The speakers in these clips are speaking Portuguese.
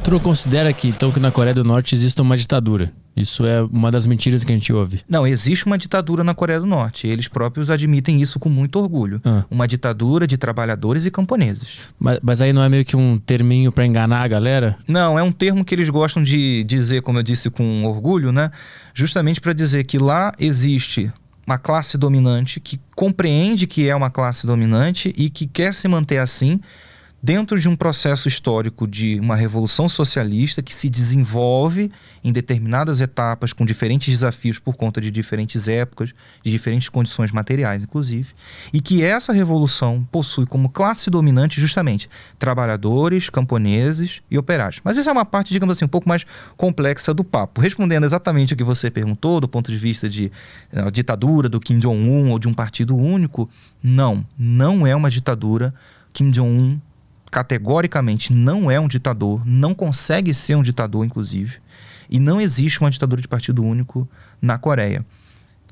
Arthur considera que, então, que na Coreia do Norte existe uma ditadura. Isso é uma das mentiras que a gente ouve. Não, existe uma ditadura na Coreia do Norte. Eles próprios admitem isso com muito orgulho. Uma ditadura de trabalhadores e camponeses. Mas aí não é meio que um terminho para enganar a galera? Não, é um termo que eles gostam de dizer, como eu disse, com orgulho, né? Justamente para dizer que lá existe uma classe dominante que compreende que é uma classe dominante e que quer se manter assim dentro de um processo histórico de uma revolução socialista que se desenvolve em determinadas etapas com diferentes desafios por conta de diferentes épocas, de diferentes condições materiais, inclusive, e que essa revolução possui como classe dominante justamente trabalhadores, camponeses e operários. Mas isso é uma parte, digamos assim, um pouco mais complexa do papo. Respondendo exatamente o que você perguntou, do ponto de vista de ditadura do Kim Jong-un ou de um partido único, não é uma ditadura. Kim Jong-un categoricamente não é um ditador, não consegue ser um ditador, inclusive, e não existe uma ditadura de partido único na Coreia.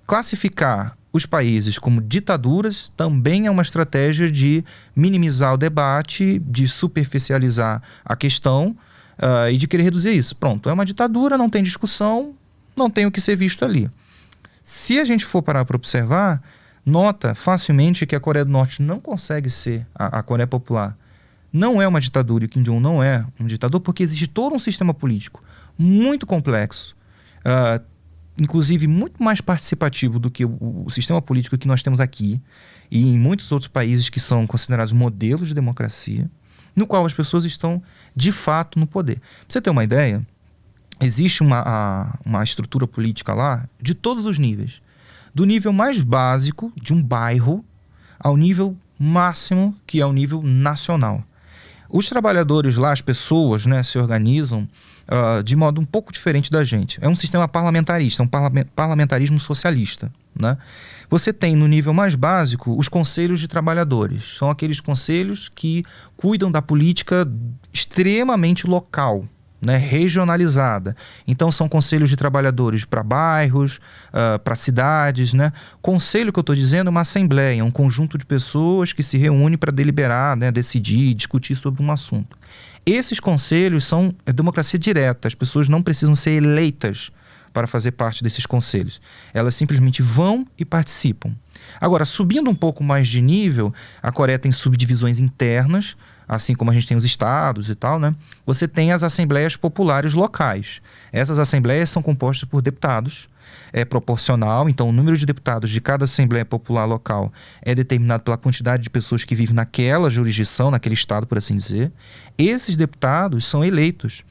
Classificar os países como ditaduras também é uma estratégia de minimizar o debate, de superficializar a questão e de querer reduzir isso. Pronto, é uma ditadura, não tem discussão, não tem o que ser visto ali. Se a gente for parar para observar, nota facilmente que a Coreia do Norte não consegue ser, a Coreia Popular, não é uma ditadura e o Kim Jong-un não é um ditador porque existe todo um sistema político muito complexo, inclusive muito mais participativo do que o sistema político que nós temos aqui e em muitos outros países que são considerados modelos de democracia, no qual as pessoas estão de fato no poder. Pra você ter uma ideia, existe uma estrutura política lá de todos os níveis, do nível mais básico de um bairro ao nível máximo, que é o nível nacional. Os trabalhadores lá, as pessoas, né, se organizam de modo um pouco diferente da gente. É um sistema parlamentarista, um parlamentarismo socialista, né? Você tem no nível mais básico os conselhos de trabalhadores. São aqueles conselhos que cuidam da política extremamente local, né, regionalizada. Então são conselhos de trabalhadores para bairros, para cidades, né? Conselho que eu estou dizendo é uma assembleia, um conjunto de pessoas que se reúne para deliberar, né, decidir, discutir sobre um assunto. Esses conselhos são democracia direta, as pessoas não precisam ser eleitas para fazer parte desses conselhos. Elas simplesmente vão e participam. Agora, subindo um pouco mais de nível, a Coreia tem subdivisões internas, assim como a gente tem os estados e tal, né? Você tem as assembleias populares locais. Essas assembleias são compostas por deputados, é proporcional, então o número de deputados de cada assembleia popular local é determinado pela quantidade de pessoas que vivem naquela jurisdição, naquele estado, por assim dizer. Esses deputados são eleitos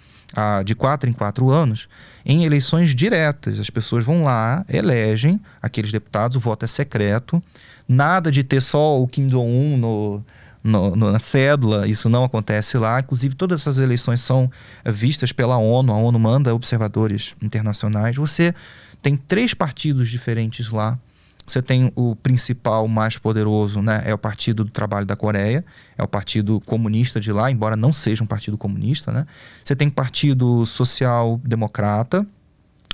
de 4 em 4 anos em eleições diretas. As pessoas vão lá, elegem aqueles deputados, o voto é secreto, nada de ter só o Kim Jong-un na cédula, isso não acontece lá. Inclusive todas essas eleições são vistas pela ONU, a ONU manda observadores internacionais. Você tem 3 partidos diferentes lá. Você tem o principal, mais poderoso, né? É o Partido do Trabalho da Coreia, é o Partido Comunista de lá, embora não seja um partido comunista, né? Você tem o Partido Social Democrata,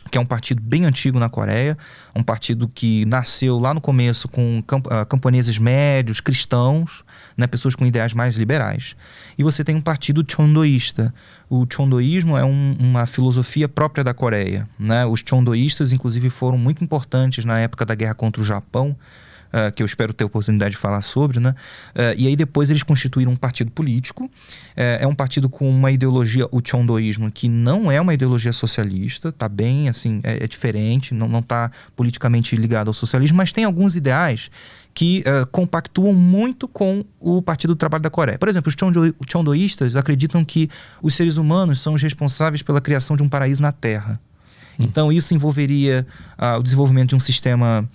que é um partido bem antigo na Coreia, um partido que nasceu lá no começo com camponeses médios, cristãos, né, pessoas com ideais mais liberais. E você tem um partido chondoísta. O chondoísmo é uma filosofia própria da Coreia, né? Os chondoístas, inclusive, foram muito importantes na época da guerra contra o Japão, que eu espero ter oportunidade de falar sobre, né? E aí depois eles constituíram um partido político. É um partido com uma ideologia, o chondoísmo, que não é uma ideologia socialista, tá bem, assim, é diferente, não está politicamente ligado ao socialismo, mas tem alguns ideais que compactuam muito com o Partido do Trabalho da Coreia. Por exemplo, os chondoístas acreditam que os seres humanos são os responsáveis pela criação de um paraíso na Terra. Então isso envolveria o desenvolvimento de um sistema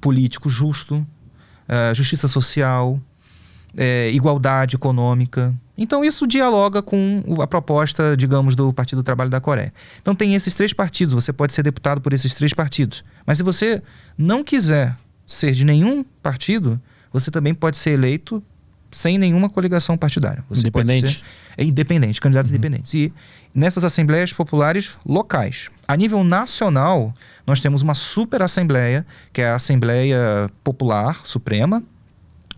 político justo, justiça social, igualdade econômica. Então isso dialoga com a proposta, digamos, do Partido do Trabalho da Coreia. Então tem esses 3 partidos, você pode ser deputado por esses 3 partidos. Mas se você não quiser ser de nenhum partido, você também pode ser eleito sem nenhuma coligação partidária. Você independente? Pode ser independente, candidatos independentes. E nessas assembleias populares locais. A nível nacional, nós temos uma super assembleia, que é a Assembleia Popular Suprema,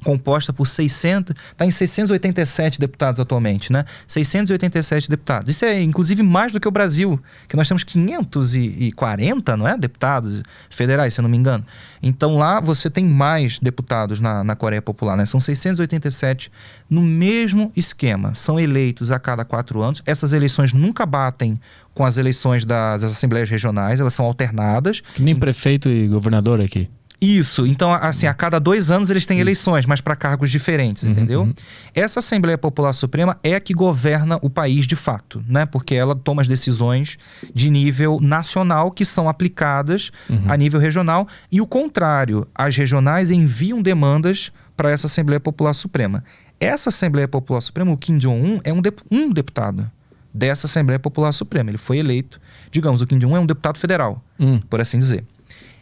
composta por 600, está em 687 deputados atualmente, né? 687 deputados. Isso é, inclusive, mais do que o Brasil, que nós temos 540, não é? Deputados federais, se eu não me engano. Então, lá você tem mais deputados na Coreia Popular, né? São 687 no mesmo esquema. São eleitos a cada 4 anos. Essas eleições nunca batem com as eleições das assembleias regionais, elas são alternadas. Que nem prefeito e governador aqui. Isso, então assim, a cada 2 anos eles têm eleições, mas para cargos diferentes, entendeu? Essa Assembleia Popular Suprema é a que governa o país de fato, né? Porque ela toma as decisões de nível nacional que são aplicadas a nível regional, e o contrário, as regionais enviam demandas para essa Assembleia Popular Suprema. Essa Assembleia Popular Suprema, o Kim Jong-un é um deputado dessa Assembleia Popular Suprema. Ele foi eleito, digamos, o Kim Jong-un é um deputado federal, por assim dizer.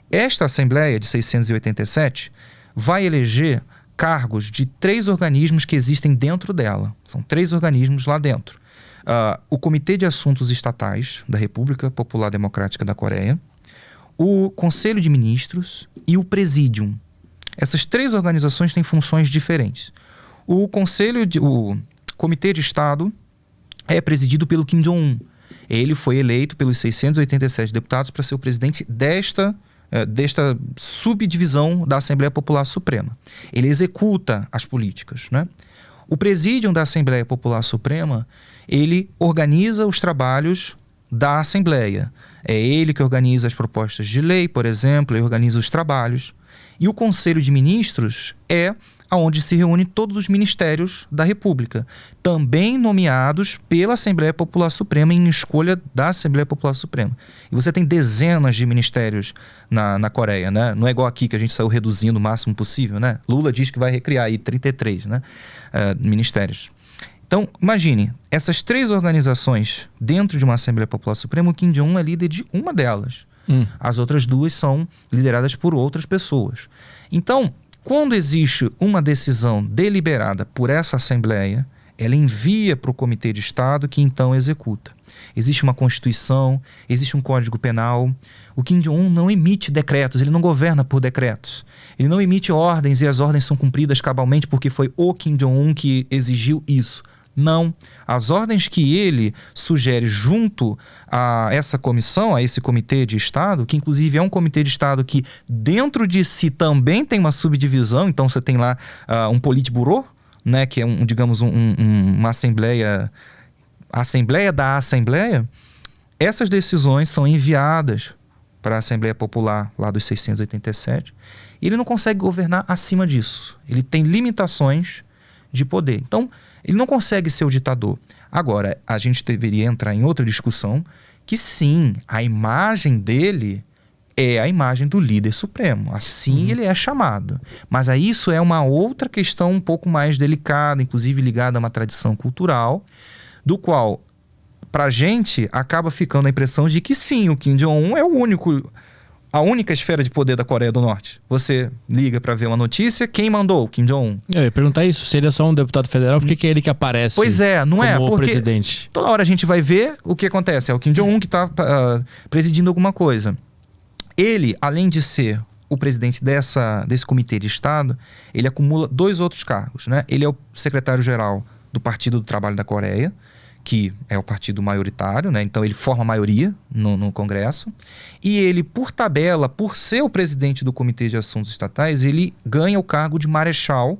Esta Assembleia de 687 vai eleger cargos de 3 organismos que existem dentro dela. São 3 organismos lá dentro. O Comitê de Assuntos Estatais da República Popular Democrática da Coreia, o Conselho de Ministros e o Presidium. Essas 3 organizações têm funções diferentes. O Comitê de Estado é presidido pelo Kim Jong-un. Ele foi eleito pelos 687 deputados para ser o presidente desta subdivisão da Assembleia Popular Suprema. Ele executa as políticas, né? O Presídium da Assembleia Popular Suprema, ele organiza os trabalhos da Assembleia. É ele que organiza as propostas de lei, por exemplo, ele organiza os trabalhos. E o Conselho de Ministros é onde se reúnem todos os ministérios da República, também nomeados pela Assembleia Popular Suprema em escolha da Assembleia Popular Suprema. E você tem dezenas de ministérios na Coreia, né? Não é igual aqui que a gente saiu reduzindo o máximo possível, né? Lula diz que vai recriar aí 33, né? Ministérios. Então, imagine, essas 3 organizações dentro de uma Assembleia Popular Suprema, o Kim Jong-un é líder de uma delas. As outras 2 são lideradas por outras pessoas. Então, quando existe uma decisão deliberada por essa Assembleia, ela envia para o Comitê de Estado, que então executa. Existe uma Constituição, existe um Código Penal. O Kim Jong-un não emite decretos, ele não governa por decretos. Ele não emite ordens e as ordens são cumpridas cabalmente porque foi o Kim Jong-un que exigiu isso. Não. As ordens que ele sugere junto a essa comissão, a esse Comitê de Estado, que inclusive é um Comitê de Estado que dentro de si também tem uma subdivisão, então você tem lá um Politburo, né, que é uma Assembleia, a Assembleia da Assembleia. Essas decisões são enviadas para a Assembleia Popular lá dos 687 e ele não consegue governar acima disso. Ele tem limitações de poder. Então, ele não consegue ser o ditador. Agora, a gente deveria entrar em outra discussão que sim, a imagem dele é a imagem do líder supremo. Assim ele é chamado. Mas aí isso é uma outra questão um pouco mais delicada, inclusive ligada a uma tradição cultural, do qual, pra gente, acaba ficando a impressão de que sim, o Kim Jong-un é a única esfera de poder da Coreia do Norte. Você liga para ver uma notícia, quem mandou? O Kim Jong-un. Eu ia perguntar isso, se ele é só um deputado federal, por que é ele que aparece? Pois é, não é? Como Porque presidente. toda hora a gente vai ver o que acontece. É o Kim Jong-un que está presidindo alguma coisa. Ele, além de ser o presidente desse Comitê de Estado, ele acumula 2 outros cargos, né? Ele é o secretário-geral do Partido do Trabalho da Coreia, que é o partido maioritário, né? Então ele forma a maioria no Congresso. E ele, por tabela, por ser o presidente do Comitê de Assuntos Estatais, ele ganha o cargo de Marechal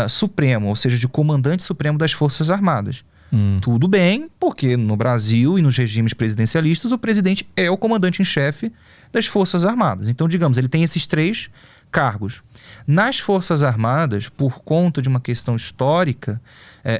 Supremo, ou seja, de Comandante Supremo das Forças Armadas. Tudo bem, porque no Brasil e nos regimes presidencialistas, o presidente é o comandante em chefe das Forças Armadas. Então, digamos, ele tem esses 3 cargos. Nas Forças Armadas, por conta de uma questão histórica,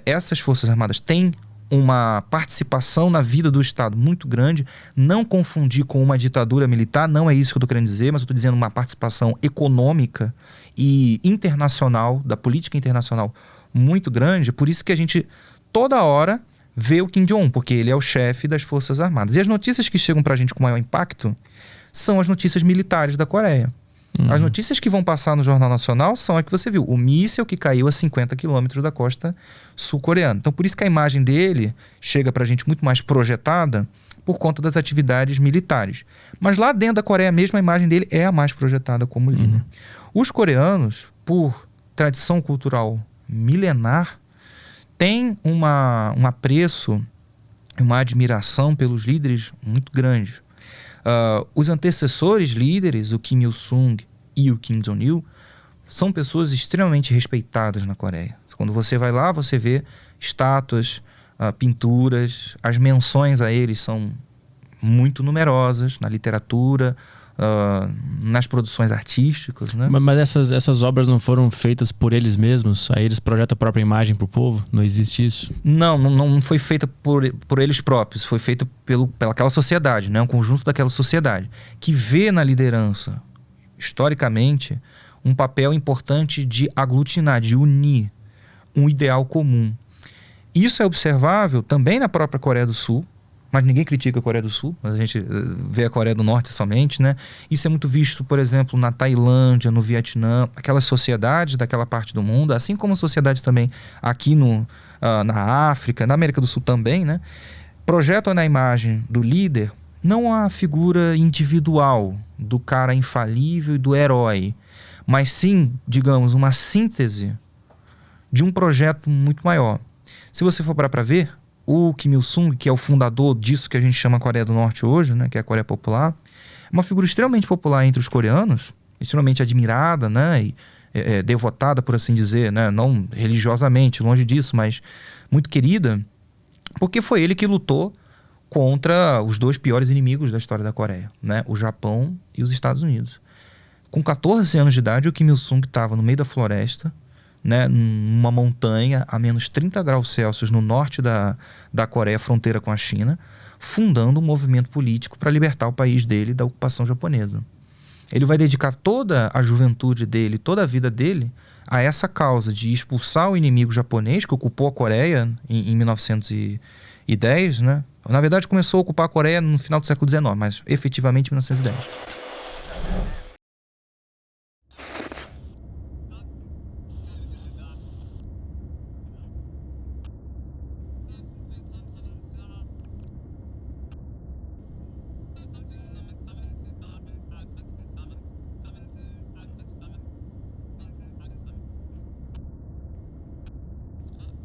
essas Forças Armadas têm uma participação na vida do Estado muito grande. Não confundir com uma ditadura militar, não é isso que eu estou querendo dizer, mas eu estou dizendo uma participação econômica e internacional, da política internacional muito grande. Por isso que a gente toda hora vê o Kim Jong-un, porque ele é o chefe das Forças Armadas. E as notícias que chegam pra gente com maior impacto são as notícias militares da Coreia. As notícias que vão passar no Jornal Nacional são a que você viu, o míssil que caiu a 50 quilômetros da costa sul-coreana. Então, por isso que a imagem dele chega pra gente muito mais projetada por conta das atividades militares. Mas lá dentro da Coreia mesmo, a imagem dele é a mais projetada como líder. Os coreanos, por tradição cultural milenar, tem um apreço, uma admiração pelos líderes muito grande. Os antecessores líderes, o Kim Il-sung e o Kim Jong-il, são pessoas extremamente respeitadas na Coreia. Quando você vai lá, você vê estátuas, pinturas, as menções a eles são muito numerosas na literatura, nas produções artísticas, né? Mas essas obras não foram feitas por eles mesmos? Aí eles projetam a própria imagem para o povo? Não existe isso? Não foi feita por eles próprios. Foi feita pelaquela sociedade, né? Um conjunto daquela sociedade que vê na liderança, historicamente, um papel importante de aglutinar, de unir um ideal comum. Isso é observável também na própria Coreia do Sul, mas ninguém critica a Coreia do Sul, mas a gente vê a Coreia do Norte somente, né? Isso é muito visto, por exemplo, na Tailândia, no Vietnã, aquelas sociedades daquela parte do mundo, assim como sociedades também aqui na África, na América do Sul também, né? Projetam na imagem do líder não a figura individual do cara infalível e do herói, mas sim, digamos, uma síntese de um projeto muito maior. Se você for parar para ver, o Kim Il-sung, que é o fundador disso que a gente chama Coreia do Norte hoje, né, que é a Coreia Popular, é uma figura extremamente popular entre os coreanos, extremamente admirada, né, e devotada, por assim dizer, né, não religiosamente, longe disso, mas muito querida, porque foi ele que lutou contra os dois piores inimigos da história da Coreia, né, o Japão e os Estados Unidos. Com 14 anos de idade, o Kim Il-sung estava no meio da floresta, né, numa montanha a menos 30 graus Celsius no norte da Coreia, fronteira com a China, fundando um movimento político para libertar o país dele da ocupação japonesa. Ele vai dedicar toda a juventude dele, toda a vida dele, a essa causa de expulsar o inimigo japonês que ocupou a Coreia em 1910, né? Na verdade, começou a ocupar a Coreia no final do século XIX, mas efetivamente em 1910.